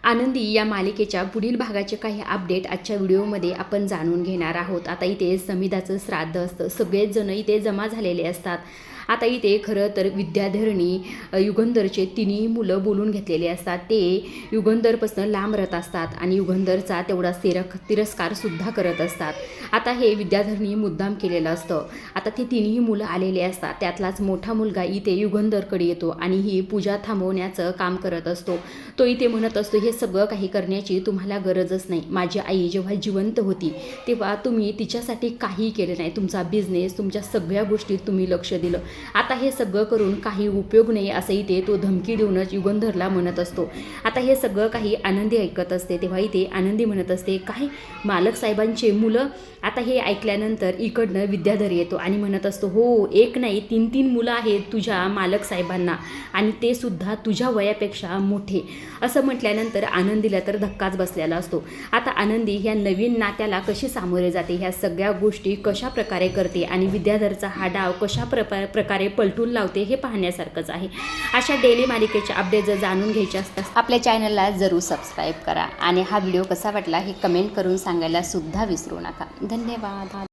आनंदी या मालिकेच्या पुढील भागाचे काही अपडेट आजच्या व्हिडिओमध्ये आपण जाणून घेणार आहोत। आता इथे समिधाचं श्राद्ध असतं, सगळेच जण इथे जमा झालेले असतात। आता इथे खरं तर विद्याधरणी युगंधरचे तिन्ही मुलं बोलून घेतलेले असतात। ते युगंधरपासून लांब राहत असतात आणि युगंधरचा तेवढा तिरस्कारसुद्धा करत असतात। आता हे विद्याधरणी मुद्दाम केलेलं असतं। आता ते तिन्ही मुलं आलेले असतात, त्यातलाच मोठा मुलगा इथे युगंधरकडे येतो आणि ही पूजा थांबवण्याचं काम करत असतो। तो इथे म्हणत असतो, हे सगळं काही करण्याची तुम्हाला गरजच नाही। माझी आई जेव्हा जिवंत होती तेव्हा तुम्ही तिच्यासाठी काही केलं नाही, तुमचा बिझनेस, तुमच्या सगळ्या गोष्टीत तुम्ही लक्ष दिलं। आता हे सगळं करून काही उपयोग नाही असं इथे तो धमकी देऊनच युगंधरला म्हणत असतो। आता हे सगळं काही आनंदी ऐकत असते, तेव्हा इथे आनंदी म्हणत असते, काय मालक साहेबांचे मुलं? आता हे ऐकल्यानंतर इकडनं विद्याधर येतो आणि म्हणत असतो, हो, एक नाही 3 मुलं आहेत तुझ्या मालक साहेबांना आणि ते सुद्धा तुझ्या वयापेक्षा मोठे। असं म्हटल्यानंतर आनंदीला तर धक्काच बसलेला असतो। आता आनंदी ह्या नवीन नात्याला कशी सामोरे जाते, ह्या सगळ्या गोष्टी कशा प्रकारे करते आणि विद्याधरचा हा डाव कशा प्रकारे पलटून लावते हे पाहण्यासारखंच आहे। अशा डेली मालिकेचे अपडेट जर जाणून घ्यायचे असतात आपल्या चॅनलला जरूर सबस्क्राईब करा आणि हा व्हिडिओ कसा वाटला हे कमेंट करून सांगायला सुद्धा विसरू नका। धन्यवाद।